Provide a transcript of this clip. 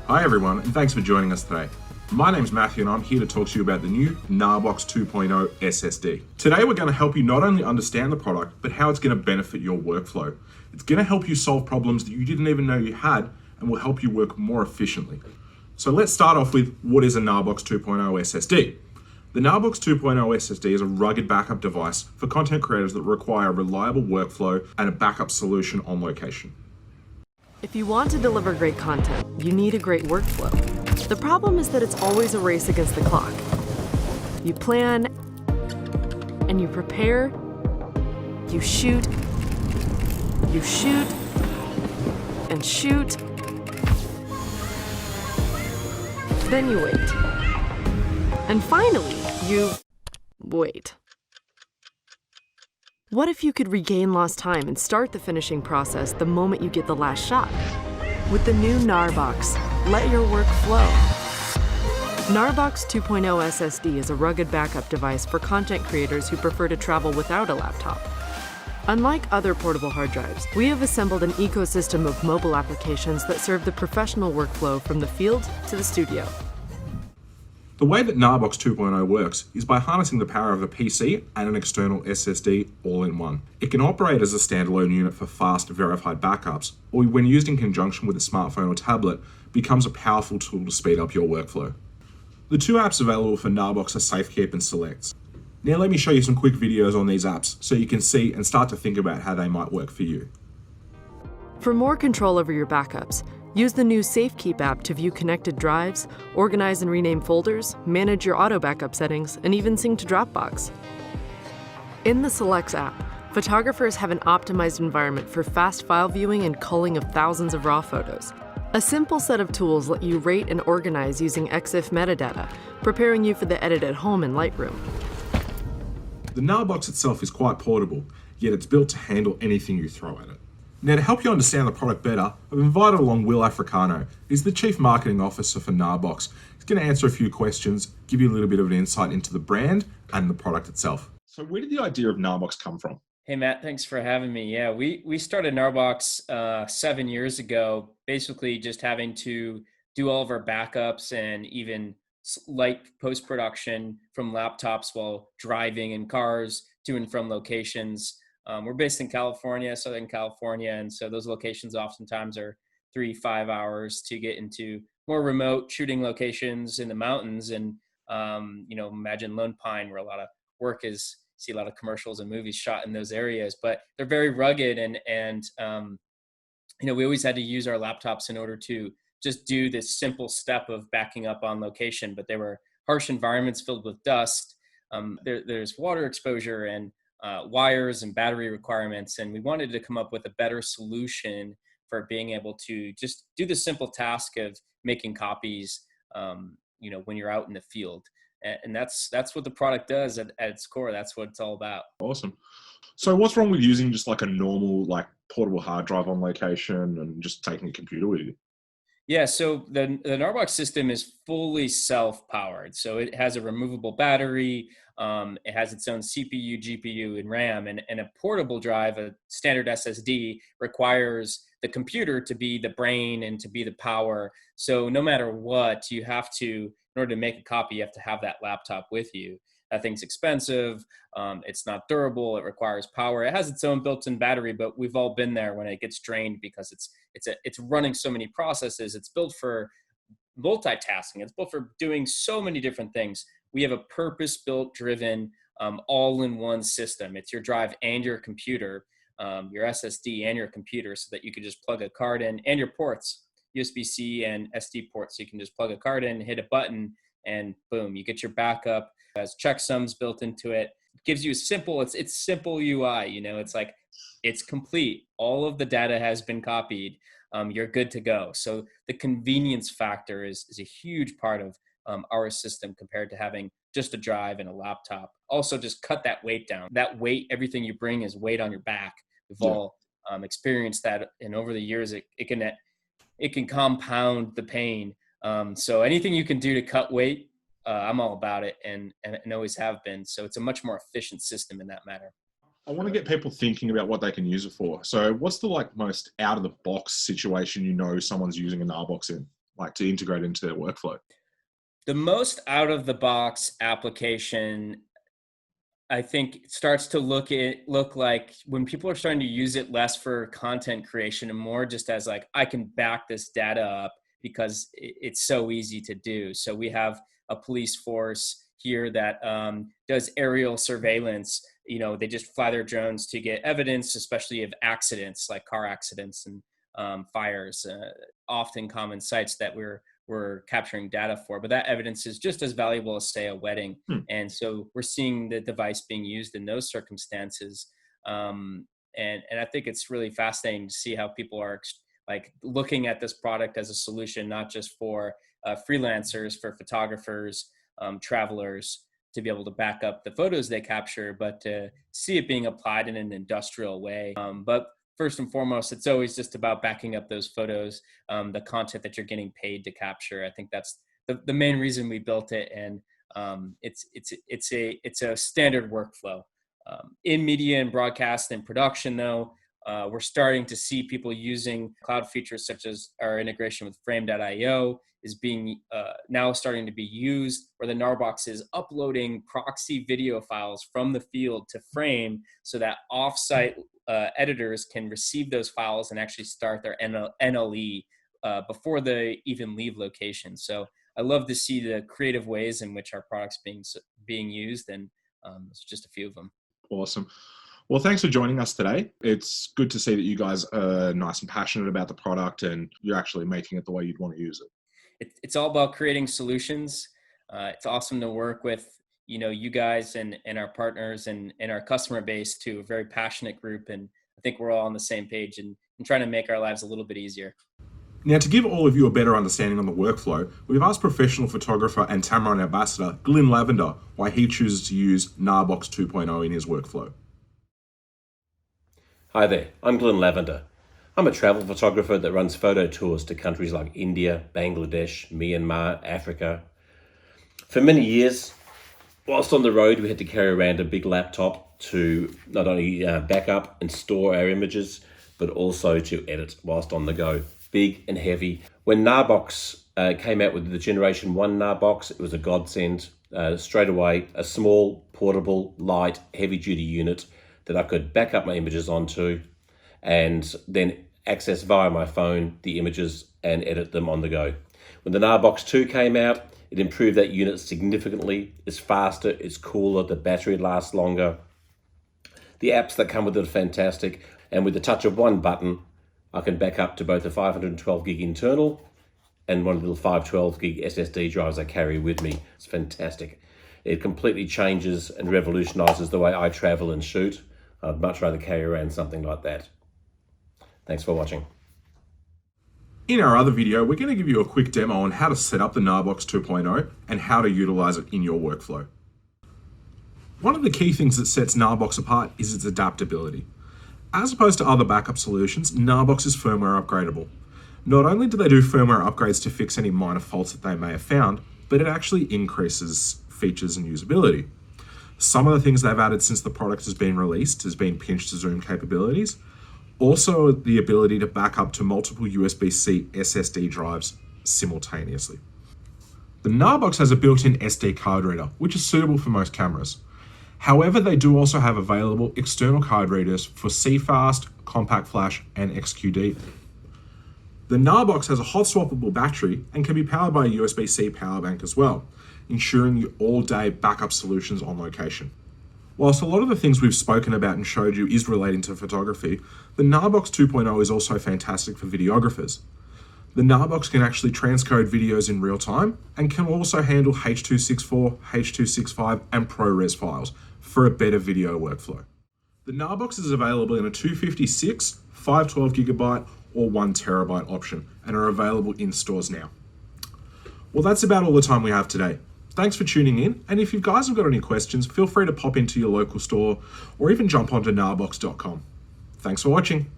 Hi everyone, and thanks for joining us today. My name's Matthew and I'm here to talk to you about the new Gnarbox 2.0 SSD. Today we're going to help you not only understand the product, but how it's going to benefit your workflow. It's going to help you solve problems that you didn't even know you had and will help you work more efficiently. So let's start off with what is a Gnarbox 2.0 SSD. The Gnarbox 2.0 SSD is a rugged backup device for content creators that require a reliable workflow and a backup solution on location. If you want to deliver great content, you need a great workflow. The problem is that it's always a race against the clock. You plan, and you prepare, you shoot, and shoot, then you wait. And finally, you wait. What if you could regain lost time and start the finishing process the moment you get the last shot? With the new Gnarbox, let your work flow. Gnarbox 2.0 SSD is a rugged backup device for content creators who prefer to travel without a laptop. Unlike other portable hard drives, we have assembled an ecosystem of mobile applications that serve the professional workflow from the field to the studio. The way that Gnarbox 2.0 works is by harnessing the power of a PC and an external SSD all in one. It can operate as a standalone unit for fast, verified backups, or when used in conjunction with a smartphone or tablet, becomes a powerful tool to speed up your workflow. The two apps available for Gnarbox are SafeKeep and Selects. Now let me show you some quick videos on these apps so you can see and start to think about how they might work for you. For more control over your backups, use the new SafeKeep app to view connected drives, organize and rename folders, manage your auto backup settings, and even sync to Dropbox. In the Selects app, photographers have an optimized environment for fast file viewing and culling of thousands of raw photos. A simple set of tools let you rate and organize using EXIF metadata, preparing you for the edit at home in Lightroom. The Gnarbox itself is quite portable, yet it's built to handle anything you throw at it. Now, to help you understand the product better, I've invited along Will Africano. He's the Chief Marketing Officer for Gnarbox. He's going to answer a few questions, give you a little bit of an insight into the brand and the product itself. So where did the idea of Gnarbox come from? Hey, Matt, thanks for having me. Yeah, we started Gnarbox 7 years ago, basically just having to do all of our backups and even light post-production from laptops while driving in cars to and from locations. We're based in California, Southern California, and so those locations oftentimes are 3-5 hours to get into more remote shooting locations in the mountains. And, imagine Lone Pine, where a lot of work is, see a lot of commercials and movies shot in those areas, but they're very rugged. And we always had to use our laptops in order to just do this simple step of backing up on location, but they were harsh environments filled with dust. There's water exposure and wires and battery requirements, and we wanted to come up with a better solution for being able to just do the simple task of making copies when you're out in the field. And that's what the product does at its core. That's what it's all about. Awesome. So what's wrong with using just like a normal portable hard drive on location and just taking a computer with you? Yeah, so the Gnarbox system is fully self-powered. So it has a removable battery. It has its own CPU, GPU, and RAM. And a portable drive, a standard SSD, requires the computer to be the brain and to be the power. So no matter what, you have to, in order to make a copy, you have to have that laptop with you. That thing's expensive. It's not durable. It requires power. It has its own built-in battery, but we've all been there when it gets drained because it's running so many processes. It's built for multitasking. It's built for doing so many different things. We have a purpose-built, driven, all-in-one system. It's your drive and your computer, your SSD and your computer, so that you can just plug a card in, and your ports, USB-C and SD ports. So you can just plug a card in, hit a button, and boom, you get your backup. It has checksums built into it. It gives you it's simple UI. It's like, it's complete. All of the data has been copied. You're good to go. So the convenience factor is a huge part of our system compared to having just a drive and a laptop. Also, just cut that weight down. That weight, everything you bring is weight on your back. We've all experienced that, and over the years, it can compound the pain. So anything you can do to cut weight, I'm all about it, and always have been. So it's a much more efficient system in that matter. I want to get people thinking about what they can use it for. So what's the most out of the box situation someone's using a Gnarbox in? like to integrate into their workflow? The most out of the box application, I think, starts to look like when people are starting to use it less for content creation and more just as like, I can back this data up because it's so easy to do. So we have a police force here that does aerial surveillance. They just fly their drones to get evidence, especially of accidents like car accidents and fires, often common sites that we're capturing data for. But that evidence is just as valuable as, say, a wedding. And so we're seeing the device being used in those circumstances. And I think it's really fascinating to see how people are like looking at this product as a solution, not just for freelancers, for photographers, travelers, to be able to back up the photos they capture, but to see it being applied in an industrial way. But first and foremost, it's always just about backing up those photos, the content that you're getting paid to capture. I think that's the main reason we built it, and it's a standard workflow. In media and broadcast and production, though, we're starting to see people using cloud features such as our integration with Frame.io is being now starting to be used, where the Gnarbox is uploading proxy video files from the field to Frame so that offsite editors can receive those files and actually start their NLE before they even leave location. So I love to see the creative ways in which our product's being used, and it's just a few of them. Awesome. Well, thanks for joining us today. It's good to see that you guys are nice and passionate about the product and you're actually making it the way you'd want to use it. It's all about creating solutions. It's awesome to work with, you guys and our partners and our customer base too, a very passionate group. And I think we're all on the same page and trying to make our lives a little bit easier. Now, to give all of you a better understanding on the workflow, we've asked professional photographer and Tamron ambassador, Glynn Lavender, why he chooses to use Gnarbox 2.0 in his workflow. Hi there, I'm Glynn Lavender. I'm a travel photographer that runs photo tours to countries like India, Bangladesh, Myanmar, Africa. For many years, whilst on the road, we had to carry around a big laptop to not only back up and store our images, but also to edit whilst on the go. Big and heavy. When Gnarbox came out with the Generation 1 Gnarbox, it was a godsend. Straight away, a small, portable, light, heavy-duty unit that I could back up my images onto and then access via my phone the images and edit them on the go. When the Gnarbox 2 came out, it improved that unit significantly. It's faster, it's cooler, the battery lasts longer. The apps that come with it are fantastic, and with the touch of one button, I can back up to both a 512 gig internal and one of the little 512 gig SSD drives I carry with me. It's fantastic. It completely changes and revolutionizes the way I travel and shoot. I'd much rather carry around something like that. Thanks for watching. In our other video, we're going to give you a quick demo on how to set up the Gnarbox 2.0 and how to utilize it in your workflow. One of the key things that sets Gnarbox apart is its adaptability. As opposed to other backup solutions, Gnarbox is firmware upgradable. Not only do they do firmware upgrades to fix any minor faults that they may have found, but it actually increases features and usability. Some of the things they've added since the product has been released has been pinch to zoom capabilities. Also, the ability to back up to multiple USB-C SSD drives simultaneously. The Gnarbox has a built-in SD card reader, which is suitable for most cameras. However, they do also have available external card readers for CFast, Compact Flash, and XQD. The Gnarbox has a hot swappable battery and can be powered by a USB-C power bank as well, ensuring you all-day backup solutions on location. Whilst a lot of the things we've spoken about and showed you is relating to photography, the Gnarbox 2.0 is also fantastic for videographers. The Gnarbox can actually transcode videos in real time and can also handle H.264, H.265, and ProRes files for a better video workflow. The Gnarbox is available in a 256, 512GB, or 1TB option and are available in stores now. Well, that's about all the time we have today. Thanks for tuning in, and if you guys have got any questions, feel free to pop into your local store or even jump onto gnarbox.com. Thanks for watching.